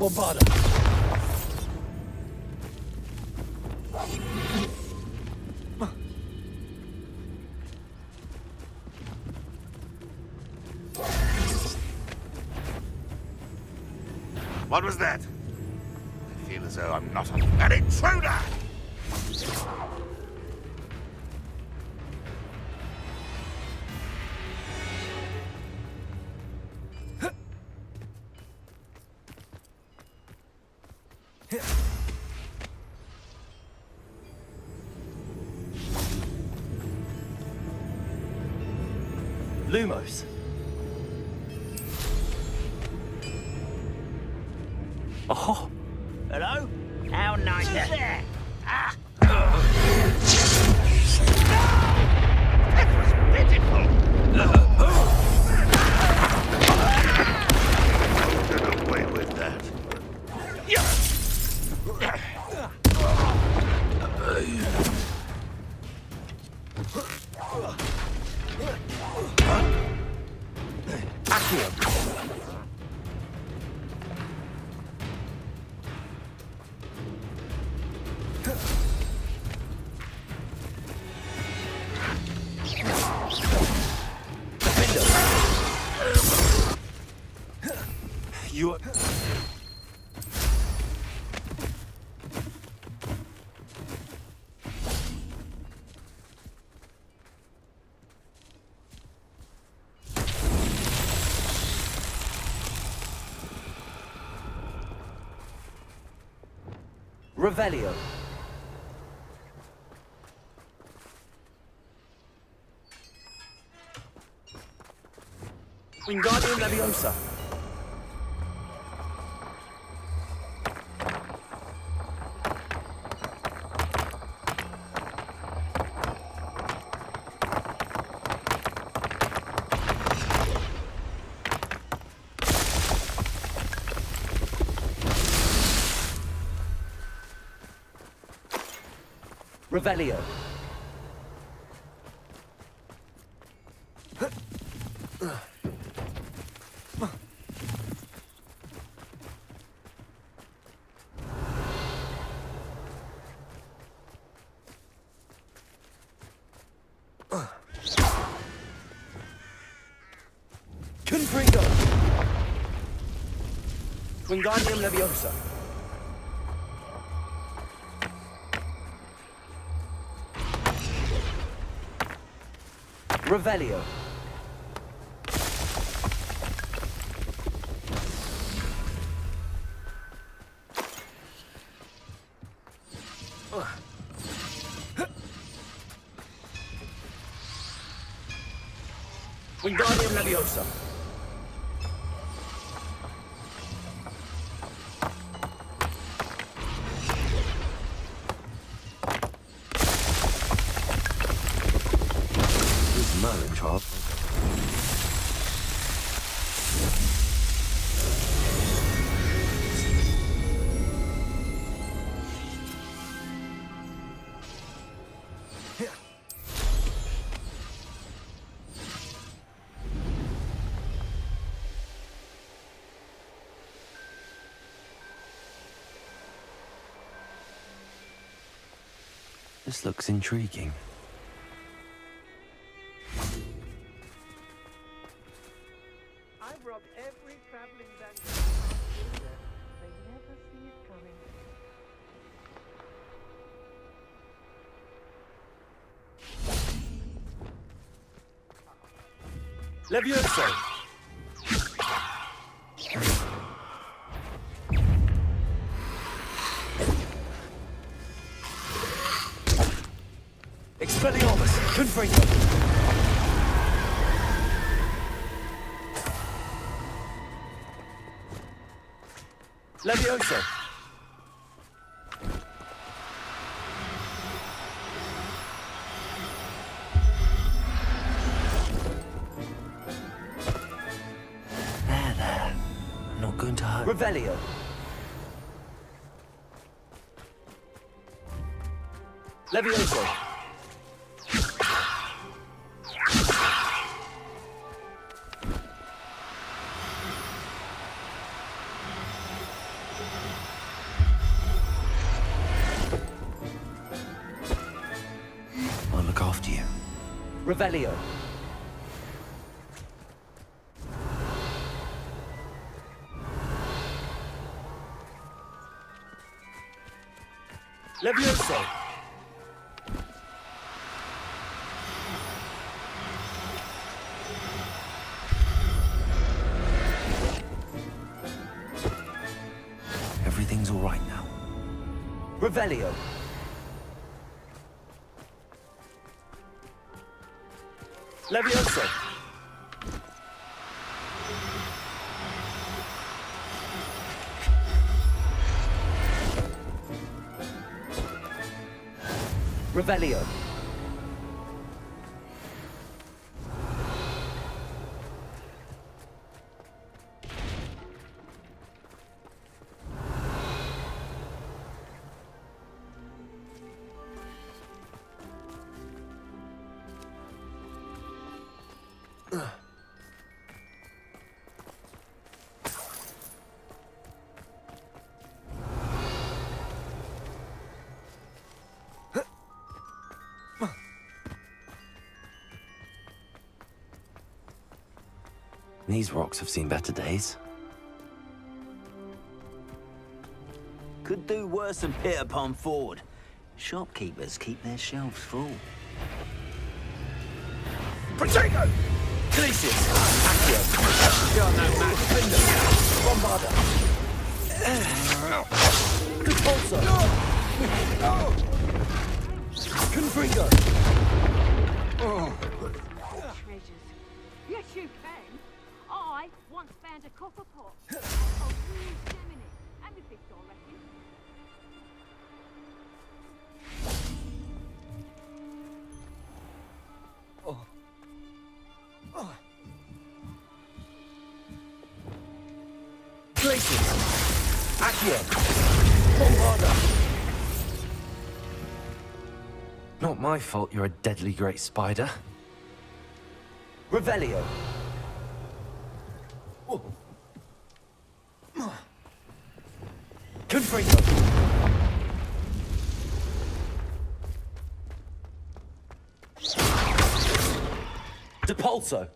Bombarda. What was that? I feel as though I'm not an intruder! Lumos. Oh. Hello? How nice is that? Ah! That was pitiful! Get away with that. You are... Revelio. Wingardium Leviosa. Revelio. Confringo. Wingardium Leviosa. Revelio. Wingardium Leviosa. Merlin child. This looks intriguing. I've robbed every traveling vendor. They never see it coming. Levioso. Expelliarmus. Confringo. Levioso. There. I'm not going to hurt. Revelio. Levioso. Revelio. Levioso. Everything's all right now. Revelio. Levioso. Revelio. These rocks have seen better days. Could do worse than pit upon Ford. Shopkeepers keep their shelves full. Protego! Glacius! Accio! You're no match. Gryffindor! Bombarda! Repulsor! Confringo! Treasures. Yes, you can. I once found a copper pot. A real seminy. Amethyst, I reckon. Glacius! Accio! Bombarda! Not my fault you're a deadly great spider. Revelio! Confringo! Depulso!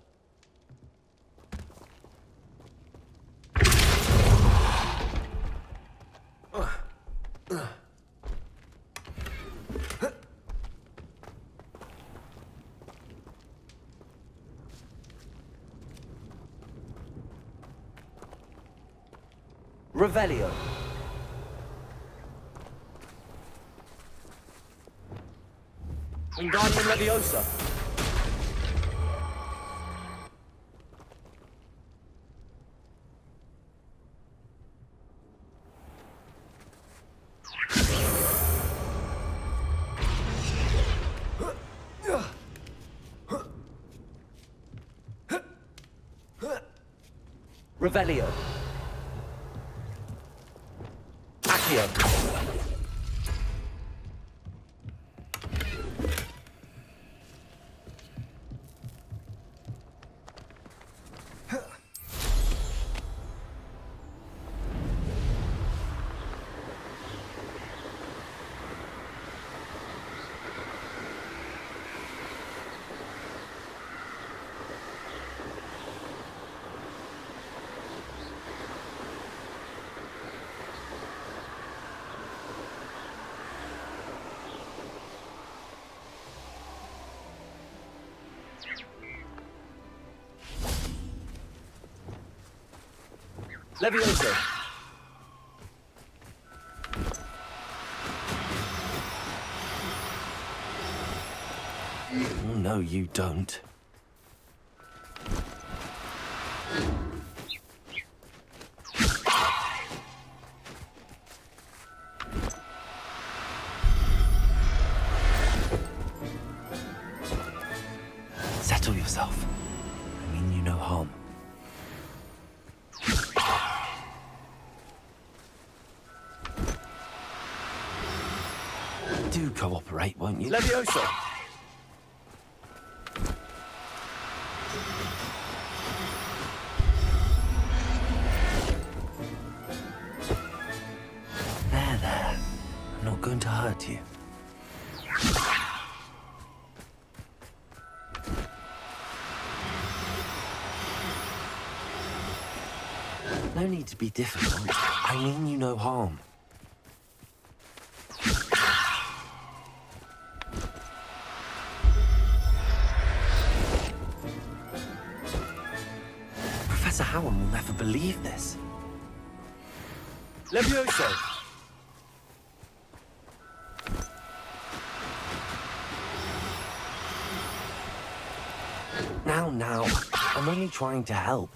Revelio. Wingardium Leviosa. Revelio. Accio. Levioso. Oh, no, you don't. Settle yourself. I mean you no harm. Do cooperate, won't you? Levioso! There. I'm not going to hurt you. No need to be difficult. I mean you no harm. Professor Howard will never believe this. Levioso! Now. I'm only trying to help.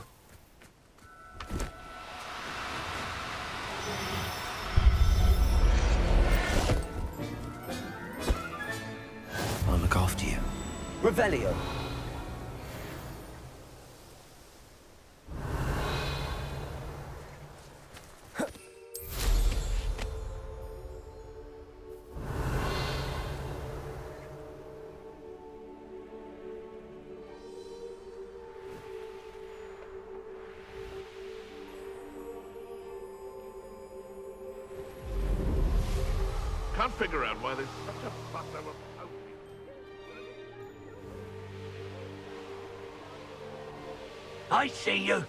I'll look after you. Revelio. Can't figure out why there's such a fuss over poking. I see you.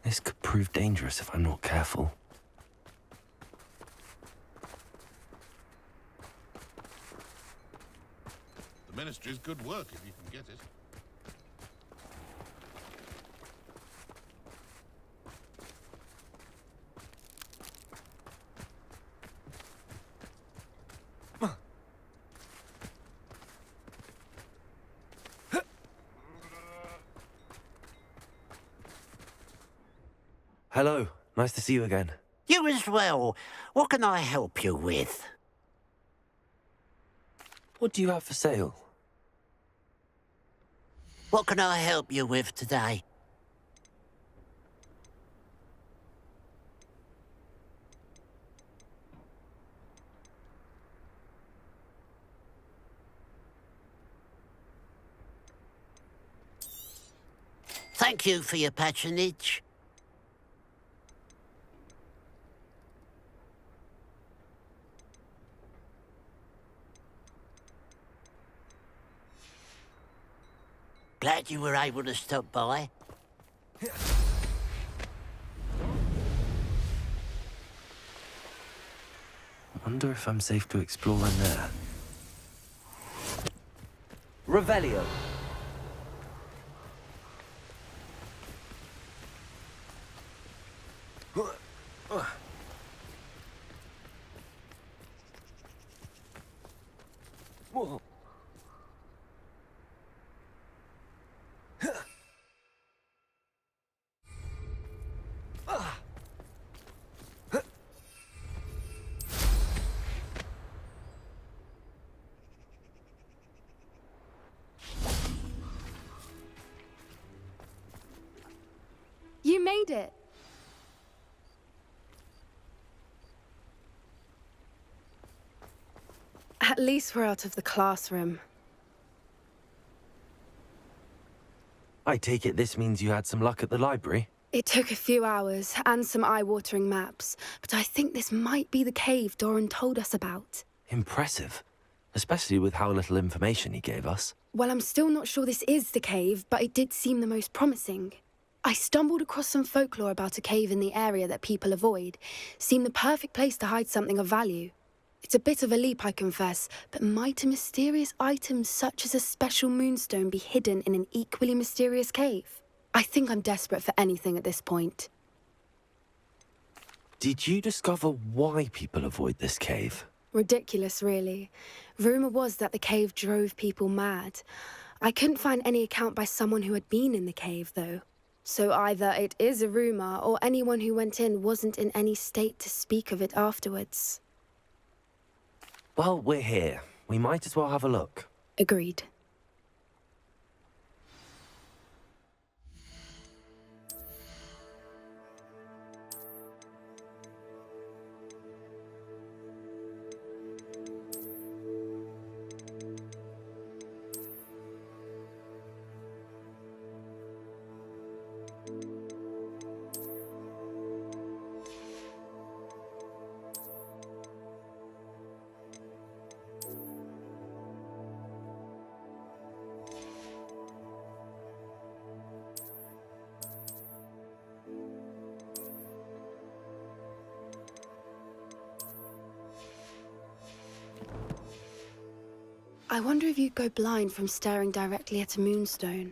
This could prove dangerous if I'm not careful. The Ministry's good work if you can get it. Hello, nice to see you again. You as well. What can I help you with? What do you have for sale? What can I help you with today? Thank you for your patronage. Glad you were able to stop by. I wonder if I'm safe to explore in there. Revelio. You made it. At least we're out of the classroom. I take it this means you had some luck at the library? It took a few hours and some eye-watering maps, but I think this might be the cave Doran told us about. Impressive. Especially with how little information he gave us. Well, I'm still not sure this is the cave, but it did seem the most promising. I stumbled across some folklore about a cave in the area that people avoid. Seemed the perfect place to hide something of value. It's a bit of a leap, I confess, but might a mysterious item such as a special moonstone be hidden in an equally mysterious cave? I think I'm desperate for anything at this point. Did you discover why people avoid this cave? Ridiculous, really. Rumour was that the cave drove people mad. I couldn't find any account by someone who had been in the cave, though. So either it is a rumour, or anyone who went in wasn't in any state to speak of it afterwards. Well, we're here. We might as well have a look. Agreed. I wonder if you'd go blind from staring directly at a moonstone.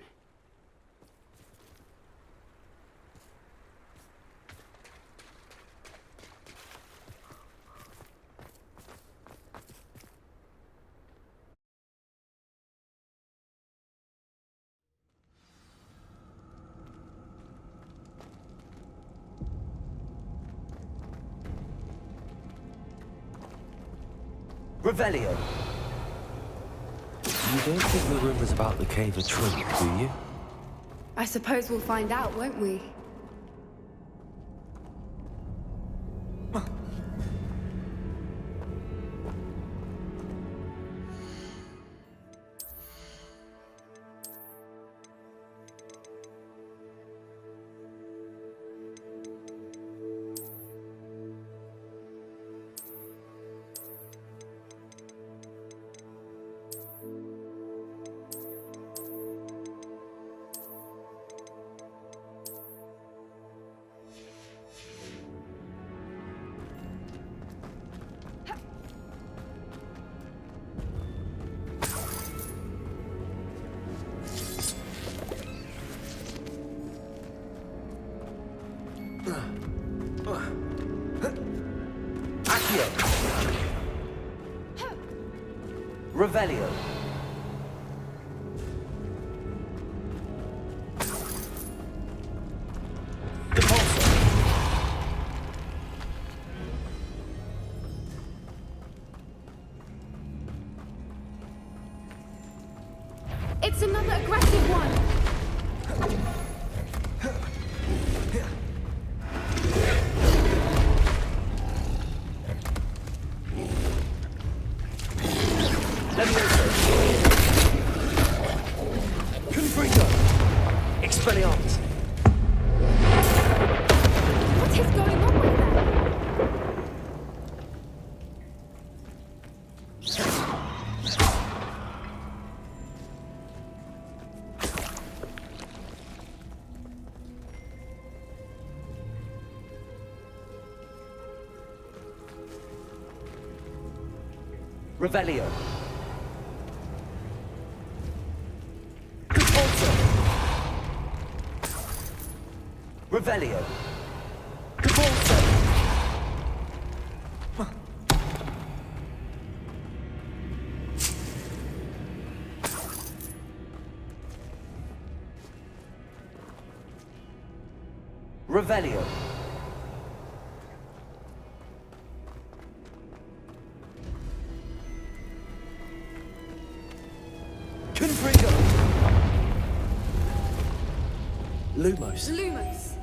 Revelio! You don't think the rumours about the cave are true, do you? I suppose we'll find out, won't we? Revelio. It's another aggressive one! What is going on with them? Revelio. Revelio. Revelio. Confringo. Lumos. Lumos.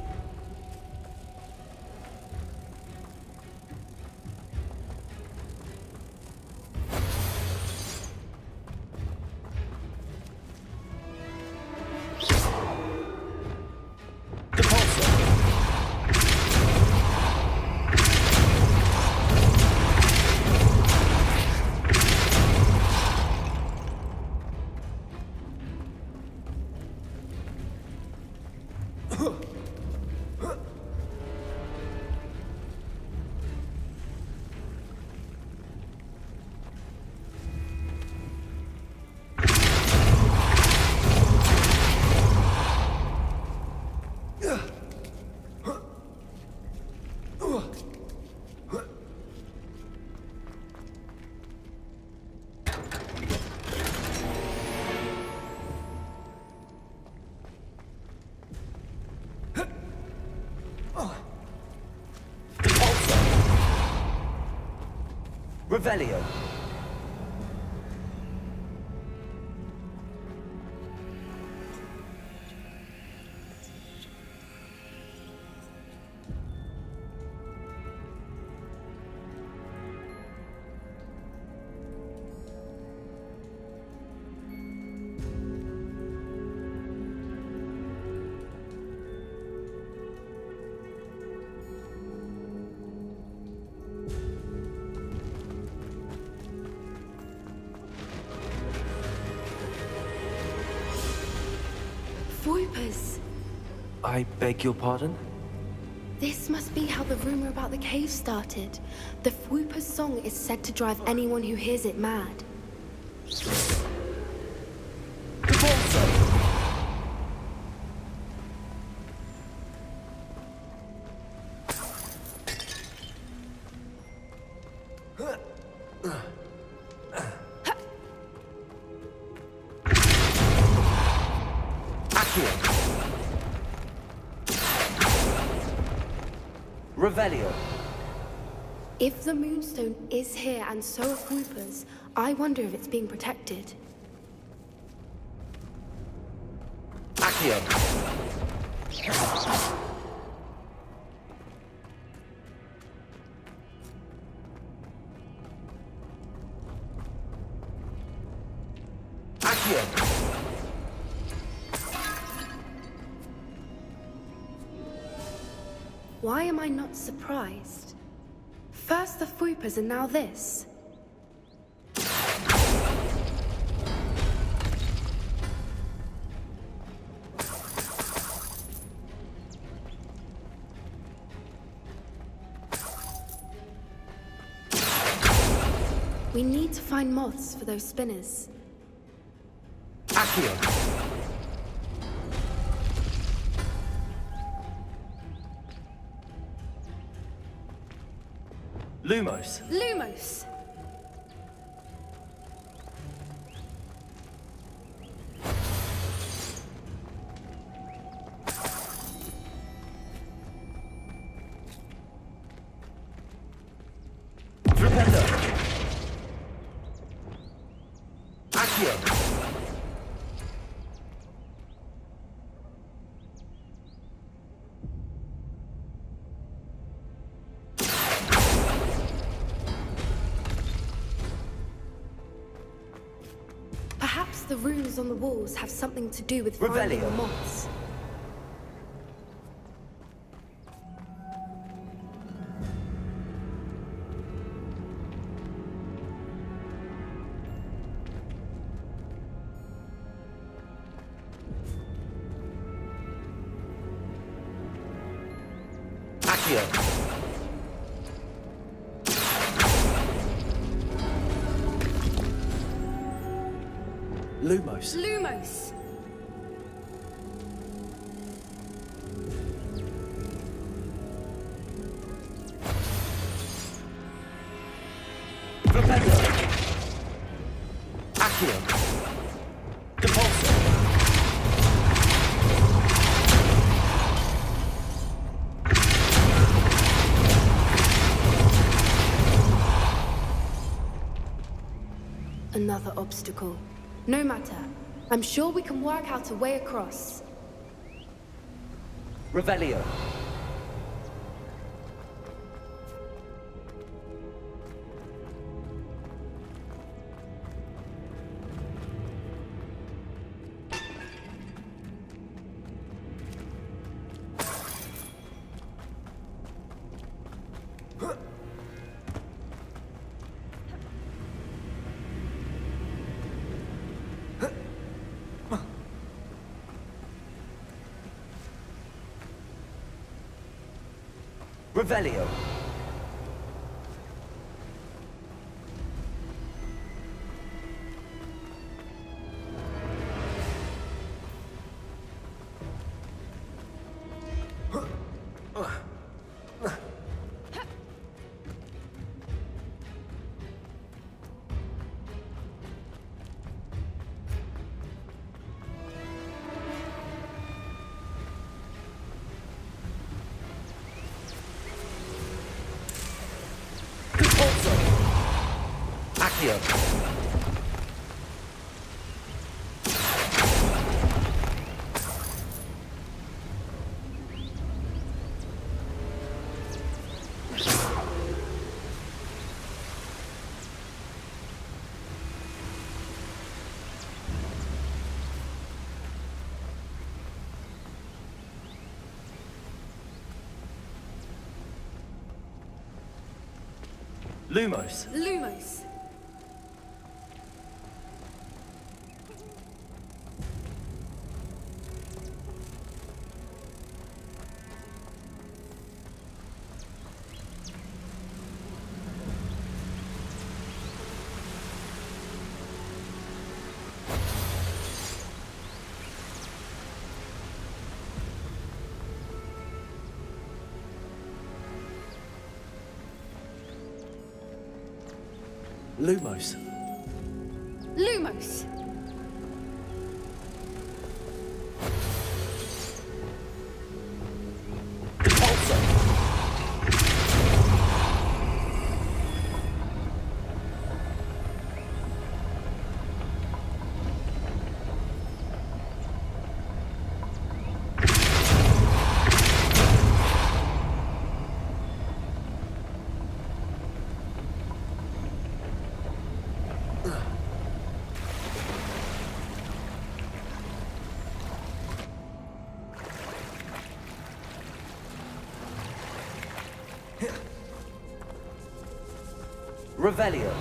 Revelio. Whoopers! I beg your pardon? This must be how the rumor about the cave started. The Whoopers song is said to drive anyone who hears it mad. Revelio. If the Moonstone is here and so are Whoopers, I wonder if it's being protected. Accio. Accio. Why am I not surprised? First the Whoopers and now this. We need to find moths for those spinners. Accio. Lumos. Lumos! Rependo. Accio. Perhaps the runes on the walls have something to do with Revelio. finding the moths. Accio. Lumos. Lumos! Rependo. Accio. Depulso. Another obstacle. No matter. I'm sure we can work out a way across. Revelio. Revelio. Lumos. Lumos. Lumos. Lumos. Revelio.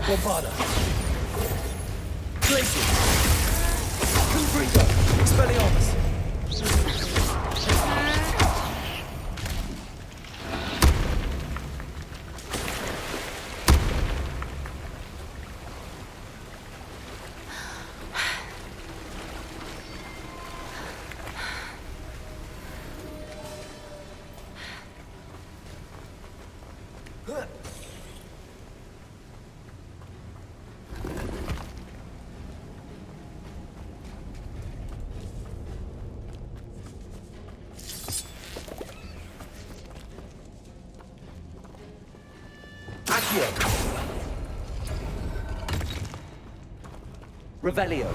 Bombarda. Glacius. Confringo. Expelliarmus. Revelio.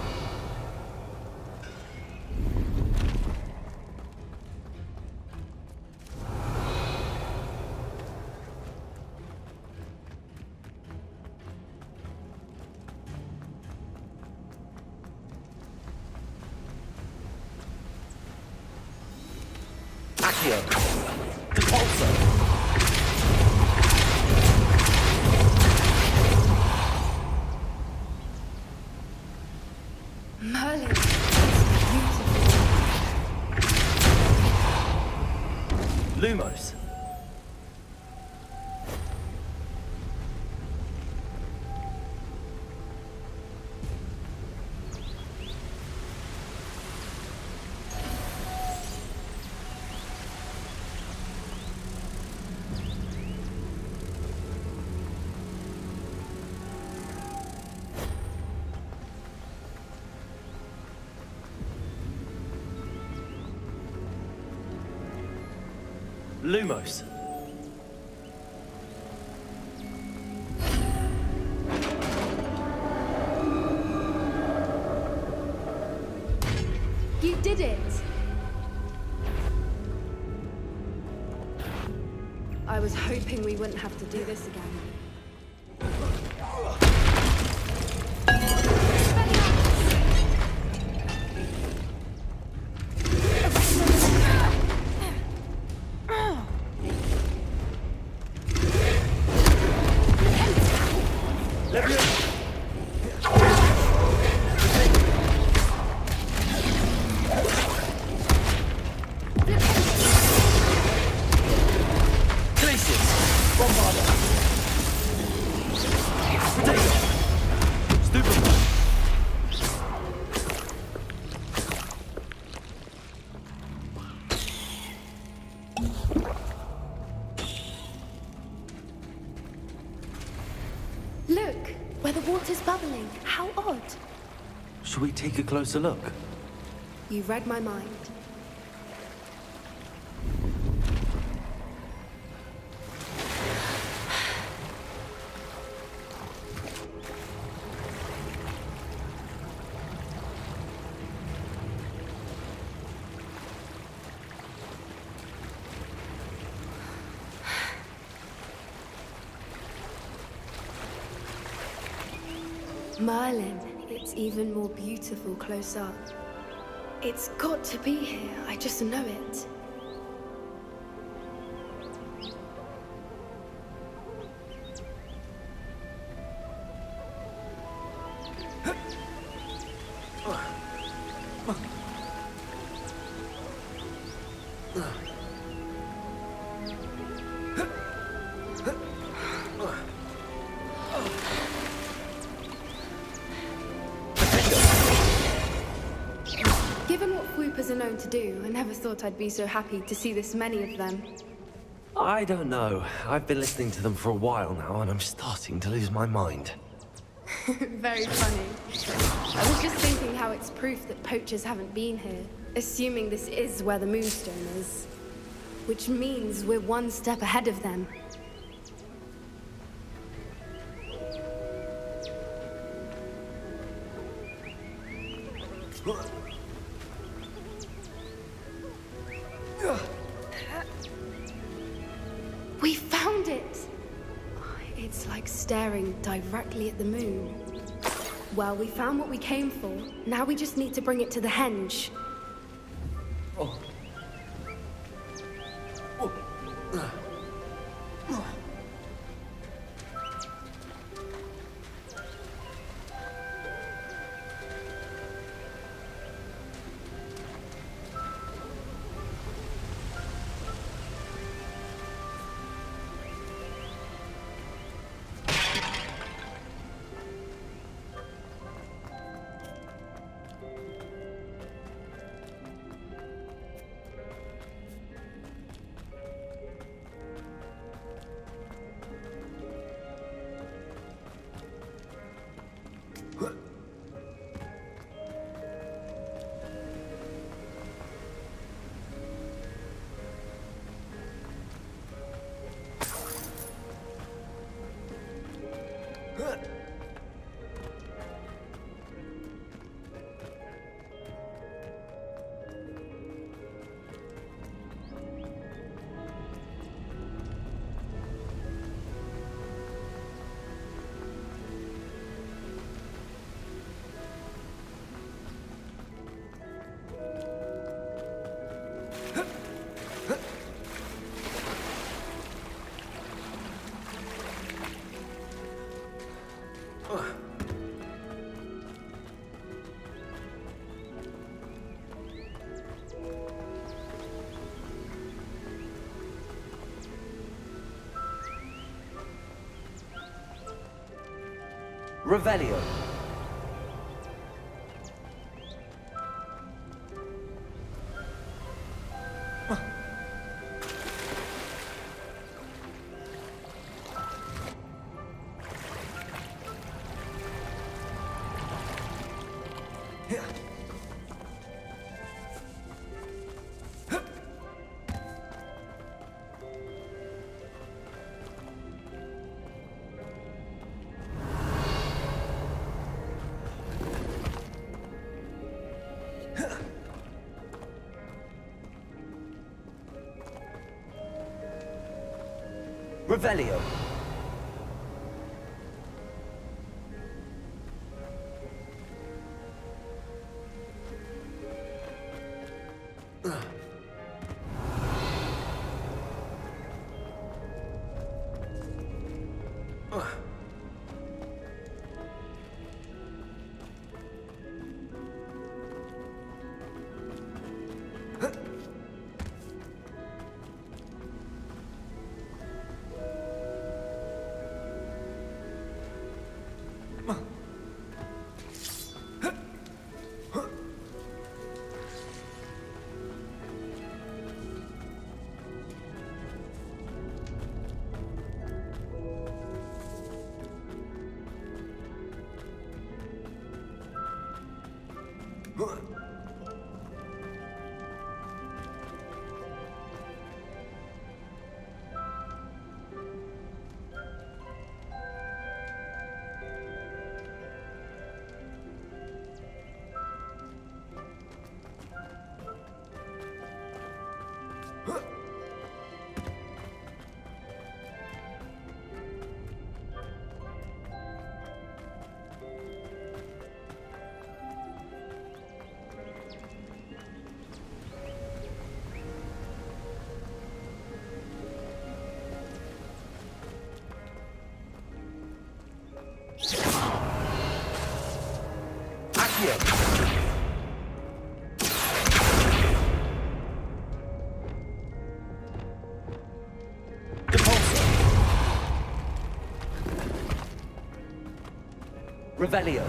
Accio. Depulso. Merlin. Lumos. Lumos. You did it! I was hoping we wouldn't have to do this again. Look, where the water's bubbling. How odd. Should we take a closer look? You read my mind. Merlin, it's even more beautiful close up. It's got to be here, I just know it. Given what Whoopers are known to do, I never thought I'd be so happy to see this many of them. I don't know. I've been listening to them for a while now, and I'm starting to lose my mind. Very funny. I was just thinking how it's proof that poachers haven't been here, assuming this is where the Moonstone is. Which means we're one step ahead of them. We found it! It's like staring directly at the moon. Well, we found what we came for. Now we just need to bring it to the henge. Oh. Revelio. Revelio. Revelio.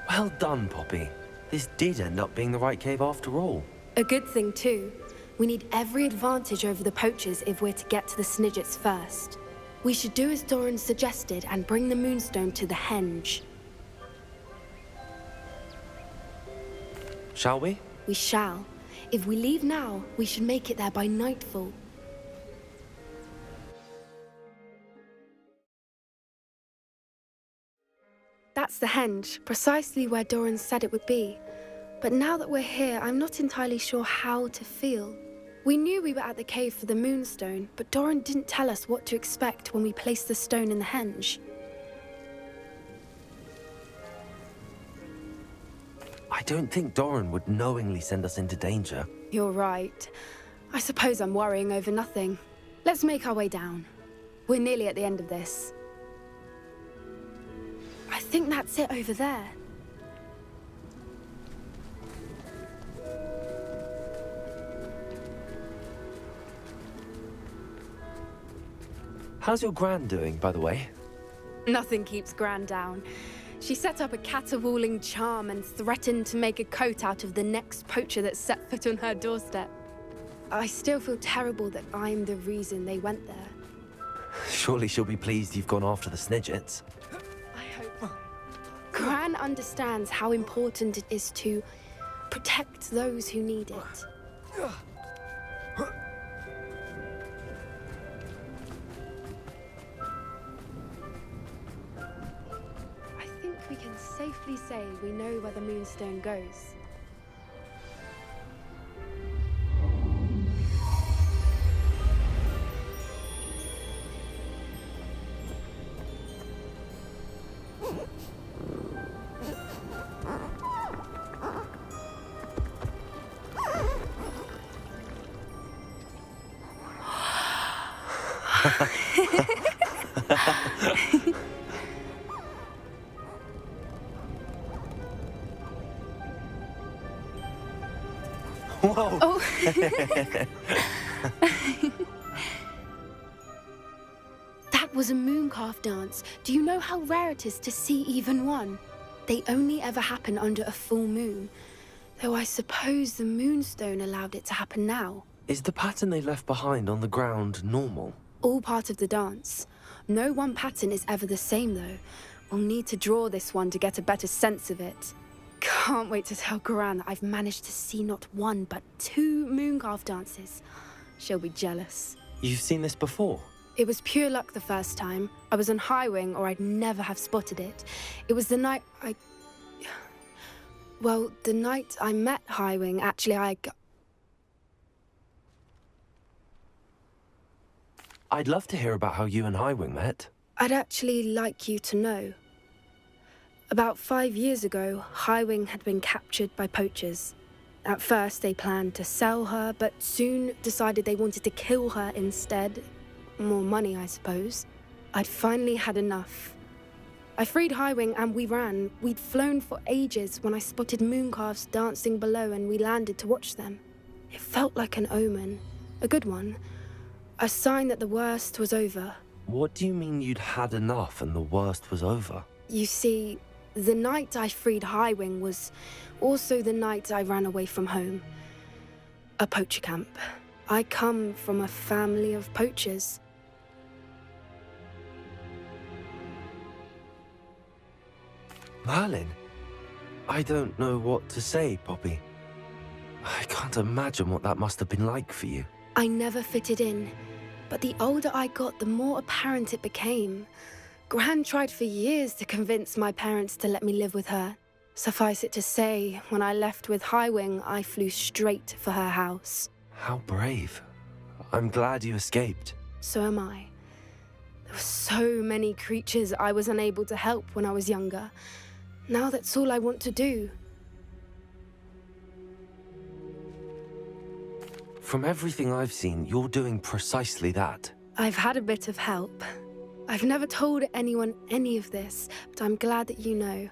Well done, Poppy. This did end up being the right cave after all. A good thing, too. We need every advantage over the poachers if we're to get to the Snidgets first. We should do as Doran suggested and bring the Moonstone to the henge. Shall we? We shall. If we leave now, we should make it there by nightfall. That's the henge, precisely where Doran said it would be. But now that we're here, I'm not entirely sure how to feel. We knew we were at the cave for the Moonstone, but Doran didn't tell us what to expect when we placed the stone in the henge. I don't think Doran would knowingly send us into danger. You're right. I suppose I'm worrying over nothing. Let's make our way down. We're nearly at the end of this. I think that's it over there. How's your Gran doing, by the way? Nothing keeps Gran down. She set up a caterwauling charm and threatened to make a coat out of the next poacher that set foot on her doorstep. I still feel terrible that I'm the reason they went there. Surely she'll be pleased you've gone after the Snidgets. I hope so. Gran understands how important it is to protect those who need it. I think we can safely say we know where the Moonstone goes. Whoa! Oh. That was a mooncalf dance. Do you know how rare it is to see even one? They only ever happen under a full moon. Though I suppose the moonstone allowed it to happen now. Is the pattern they left behind on the ground normal? All part of the dance. No one pattern is ever the same, though. We'll need to draw this one to get a better sense of it. Can't wait to tell Gran that I've managed to see not one, but 2 mooncalf dances. She'll be jealous. You've seen this before? It was pure luck the first time. I was on Highwing, or I'd never have spotted it. It was the night Well, the night I met Highwing, actually, I'd love to hear about how you and Highwing met. I'd actually like you to know. About 5 years ago, Highwing had been captured by poachers. At first, they planned to sell her, but soon decided they wanted to kill her instead. More money, I suppose. I'd finally had enough. I freed Highwing and we ran. We'd flown for ages when I spotted mooncalves dancing below and we landed to watch them. It felt like an omen. A good one. A sign that the worst was over. What do you mean you'd had enough and the worst was over? You see, the night I freed Highwing was also the night I ran away from home. A poacher camp. I come from a family of poachers. Merlin? I don't know what to say, Poppy. I can't imagine what that must have been like for you. I never fitted in, but the older I got, the more apparent it became. Gran tried for years to convince my parents to let me live with her. Suffice it to say, when I left with Highwing, I flew straight for her house. How brave. I'm glad you escaped. So am I. There were so many creatures I was unable to help when I was younger. Now that's all I want to do. From everything I've seen, you're doing precisely that. I've had a bit of help. I've never told anyone any of this, but I'm glad that you know.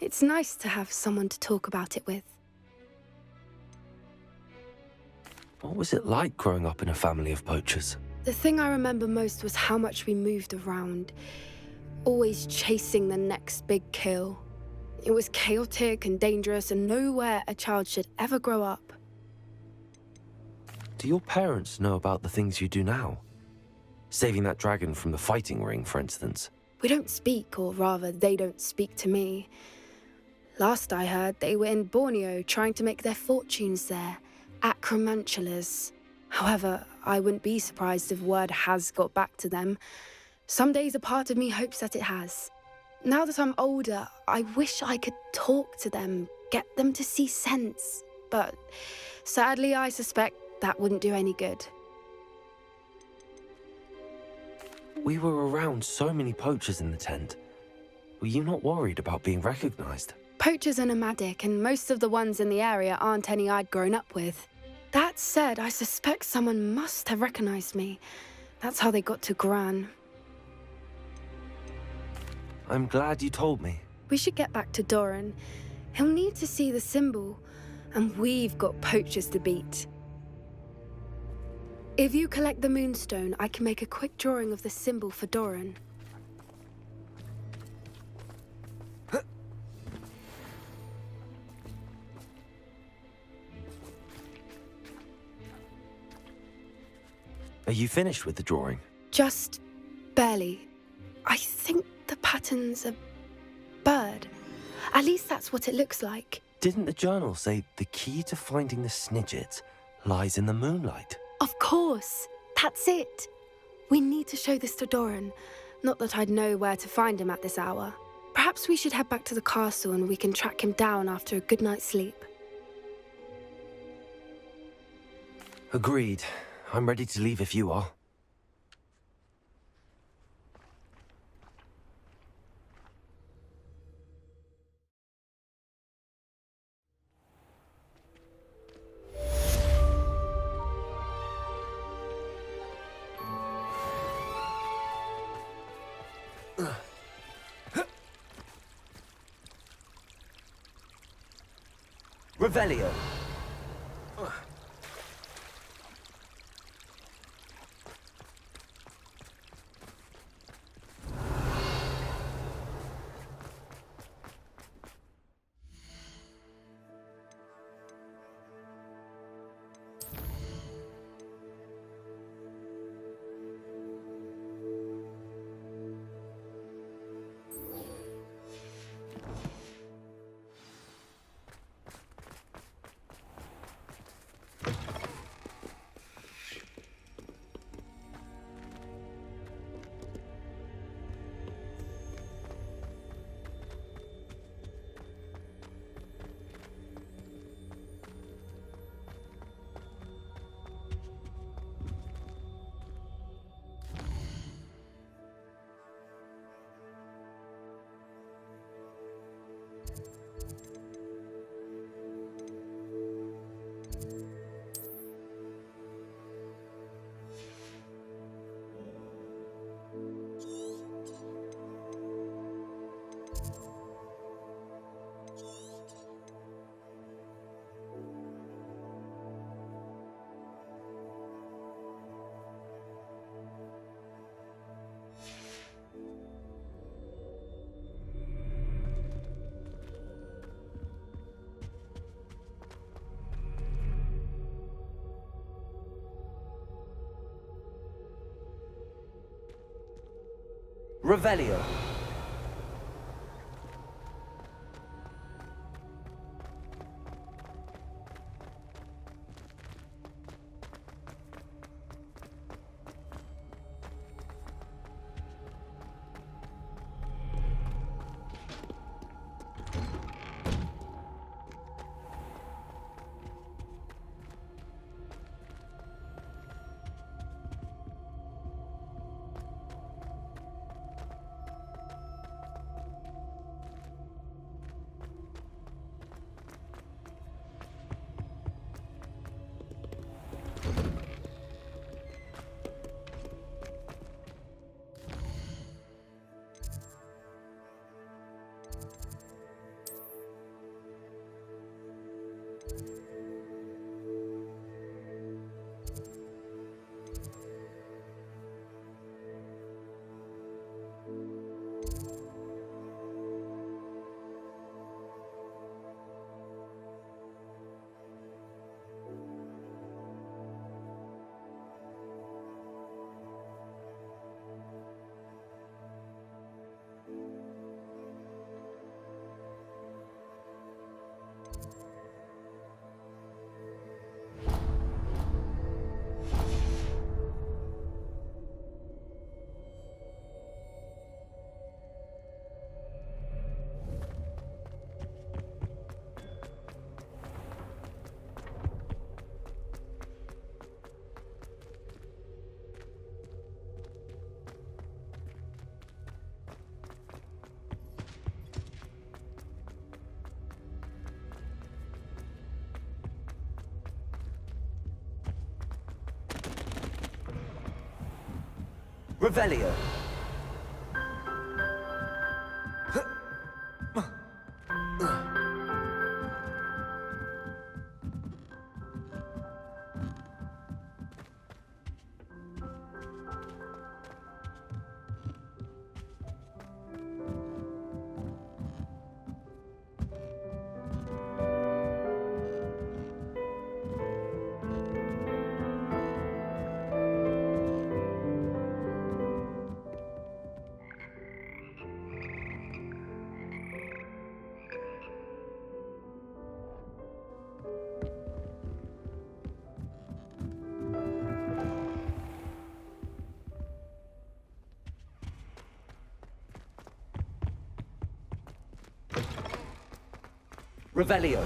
It's nice to have someone to talk about it with. What was it like growing up in a family of poachers? The thing I remember most was how much we moved around, always chasing the next big kill. It was chaotic and dangerous, and nowhere a child should ever grow up. Do your parents know about the things you do now? Saving that dragon from the fighting ring, for instance. We don't speak, or rather, they don't speak to me. Last I heard, they were in Borneo trying to make their fortunes there, acromantulas. However, I wouldn't be surprised if word has got back to them. Some days a part of me hopes that it has. Now that I'm older, I wish I could talk to them, get them to see sense. But sadly, I suspect that wouldn't do any good. We were around so many poachers in the tent. Were you not worried about being recognized? Poachers are nomadic, and most of the ones in the area aren't any I'd grown up with. That said, I suspect someone must have recognized me. That's how they got to Gran. I'm glad you told me. We should get back to Doran. He'll need to see the symbol, and we've got poachers to beat. If you collect the moonstone, I can make a quick drawing of the symbol for Doran. Are you finished with the drawing? Just barely. I think the pattern's a bird. At least that's what it looks like. Didn't the journal say the key to finding the Snidget lies in the moonlight? Of course. That's it. We need to show this to Doran. Not that I'd know where to find him at this hour. Perhaps we should head back to the castle and we can track him down after a good night's sleep. Agreed. I'm ready to leave if you are. Revelio. Revelio. Revelio. Revelio.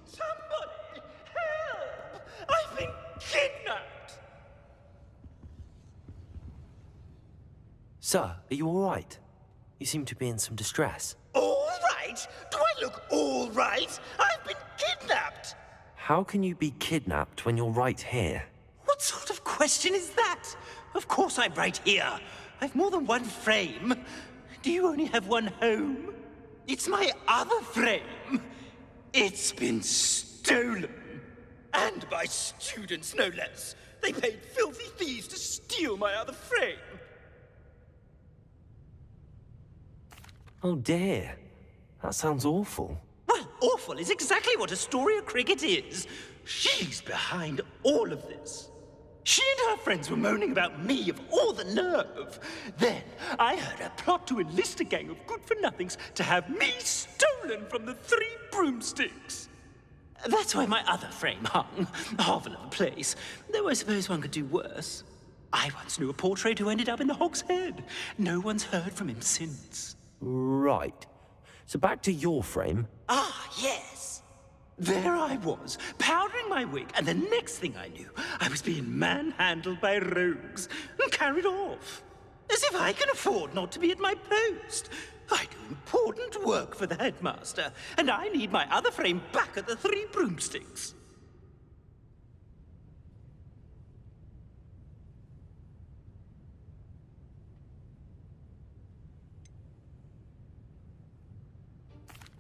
Somebody! Help! I've been kidnapped! Sir, are you all right? You seem to be in some distress. All right? Do I look all right? I've been kidnapped! How can you be kidnapped when you're right here? What sort of question is that? Of course I'm right here. I've more than one frame. Do you only have one home? It's my other frame. It's been stolen. And by students, no less. They paid filthy thieves to steal my other frame. Oh dear. That sounds awful. Well, awful is exactly what Astoria Cricket is. She's behind all of this. She and her friends were moaning about me of all the nerve. Then I heard her plot to enlist a gang of good-for-nothings to have me stolen from the Three Broomsticks. That's why my other frame hung. Hovel of a place. Though I suppose one could do worse. I once knew a portrait who ended up in the Hog's Head. No one's heard from him since. Right. So back to your frame. Ah, yes. There I was, powdering my wig, and the next thing I knew, I was being manhandled by rogues and carried off. As if I can afford not to be at my post. I do important work for the headmaster, and I need my other frame back at the Three Broomsticks.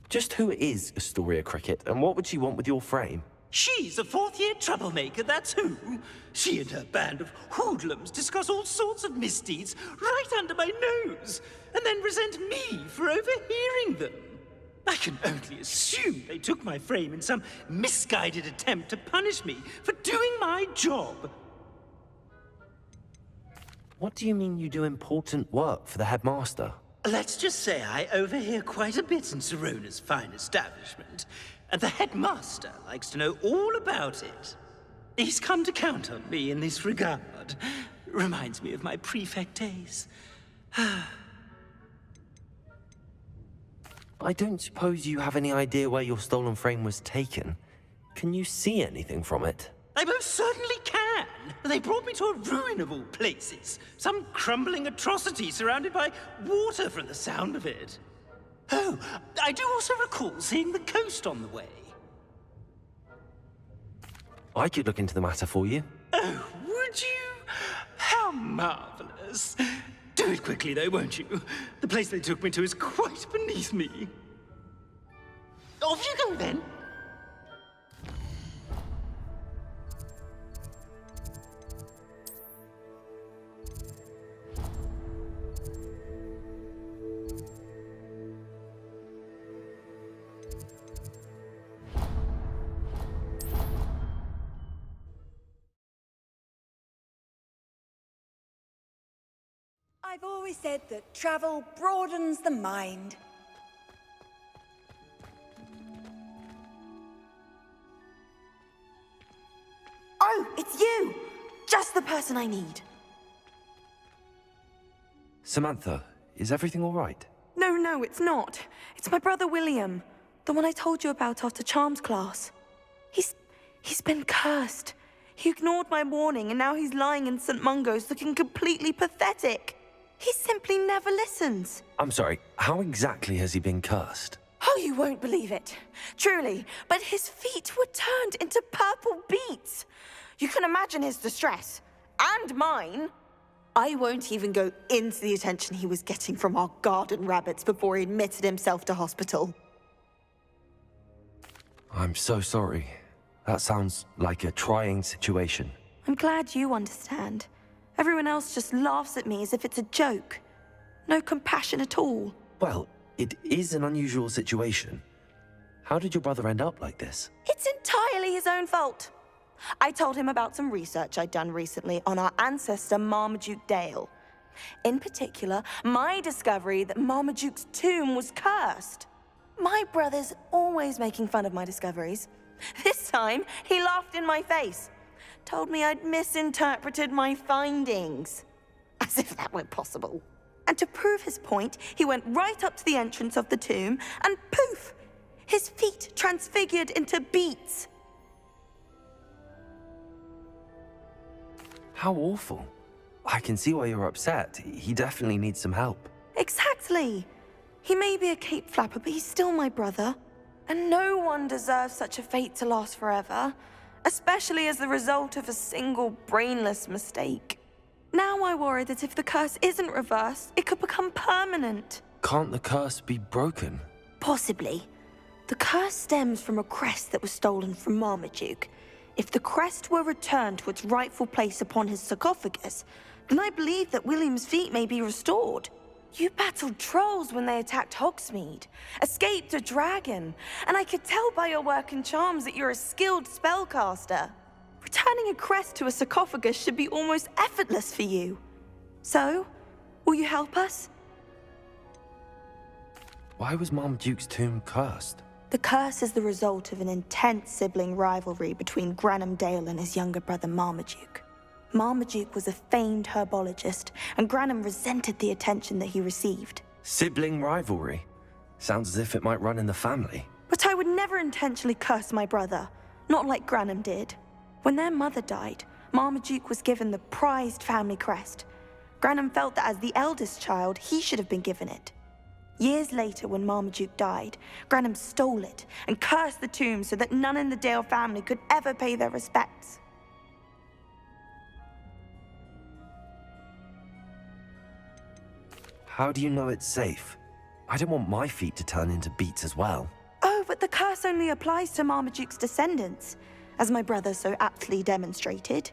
Just who is Astoria Cricket, and what would she want with your frame? She's a fourth-year troublemaker, that's who. She and her band of hoodlums discuss all sorts of misdeeds right under my nose, and then resent me for overhearing them. I can only assume they took my frame in some misguided attempt to punish me for doing my job. What do you mean you do important work for the headmaster? Let's just say I overhear quite a bit in Serona's fine establishment, and the headmaster likes to know all about it. He's come to count on me in this regard. Reminds me of my prefect days. I don't suppose you have any idea where your stolen frame was taken. Can you see anything from it? I most certainly can. They brought me to a ruin of all places. Some crumbling atrocity surrounded by water from the sound of it. Oh, I do also recall seeing the coast on the way. I could look into the matter for you. Oh, would you? How marvelous. Do it quickly, though, won't you? The place they took me to is quite beneath me. Off you go, then. I've always said that travel broadens the mind. Oh, it's you! Just the person I need. Samantha, is everything all right? No, it's not. It's my brother William. The one I told you about after Charms class. He's been cursed. He ignored my warning and now he's lying in St. Mungo's looking completely pathetic. He simply never listens. I'm sorry, how exactly has he been cursed? Oh, you won't believe it. Truly, but his feet were turned into purple beets. You can imagine his distress. And mine. I won't even go into the attention he was getting from our garden rabbits before he admitted himself to hospital. I'm so sorry. That sounds like a trying situation. I'm glad you understand. Everyone else just laughs at me as if it's a joke. No compassion at all. Well, it is an unusual situation. How did your brother end up like this? It's entirely his own fault. I told him about some research I'd done recently on our ancestor Marmaduke Dale. In particular, my discovery that Marmaduke's tomb was cursed. My brother's always making fun of my discoveries. This time, he laughed in my face. Told me I'd misinterpreted my findings. As if that were possible. And to prove his point, he went right up to the entrance of the tomb and poof! His feet transfigured into beets. How awful. I can see why you're upset. He definitely needs some help. Exactly. He may be a cape flapper, but he's still my brother. And no one deserves such a fate to last forever. Especially as the result of a single brainless mistake. Now I worry that if the curse isn't reversed, it could become permanent. Can't the curse be broken? Possibly. The curse stems from a crest that was stolen from Marmaduke. If the crest were returned to its rightful place upon his sarcophagus, then I believe that William's feet may be restored. You battled trolls when they attacked Hogsmeade, escaped a dragon, and I could tell by your work and charms that you're a skilled spellcaster. Returning a crest to a sarcophagus should be almost effortless for you. So, will you help us? Why was Marmaduke's tomb cursed? The curse is the result of an intense sibling rivalry between Granham Dale and his younger brother Marmaduke. Marmaduke was a famed herbologist, and Granham resented the attention that he received. Sibling rivalry? Sounds as if it might run in the family. But I would never intentionally curse my brother, not like Granham did. When their mother died, Marmaduke was given the prized family crest. Granham felt that as the eldest child, he should have been given it. Years later, when Marmaduke died, Granham stole it and cursed the tomb so that none in the Dale family could ever pay their respects. How do you know it's safe? I don't want my feet to turn into beets as well. Oh, but the curse only applies to Marmaduke's descendants, as my brother so aptly demonstrated.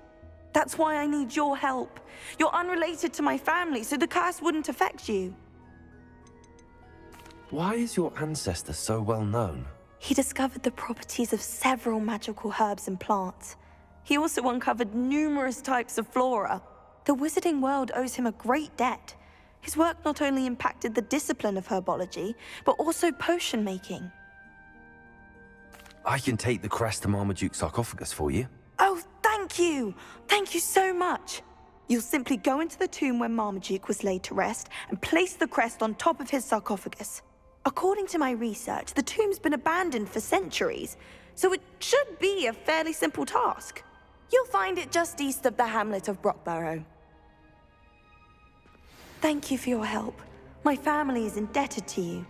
That's why I need your help. You're unrelated to my family, so the curse wouldn't affect you. Why is your ancestor so well known? He discovered the properties of several magical herbs and plants. He also uncovered numerous types of flora. The wizarding world owes him a great debt. His work not only impacted the discipline of herbology, but also potion making. I can take the crest to Marmaduke's sarcophagus for you. Oh, thank you! Thank you so much! You'll simply go into the tomb where Marmaduke was laid to rest and place the crest on top of his sarcophagus. According to my research, the tomb's been abandoned for centuries, so it should be a fairly simple task. You'll find it just east of the hamlet of Brockborough. Thank you for your help. My family is indebted to you.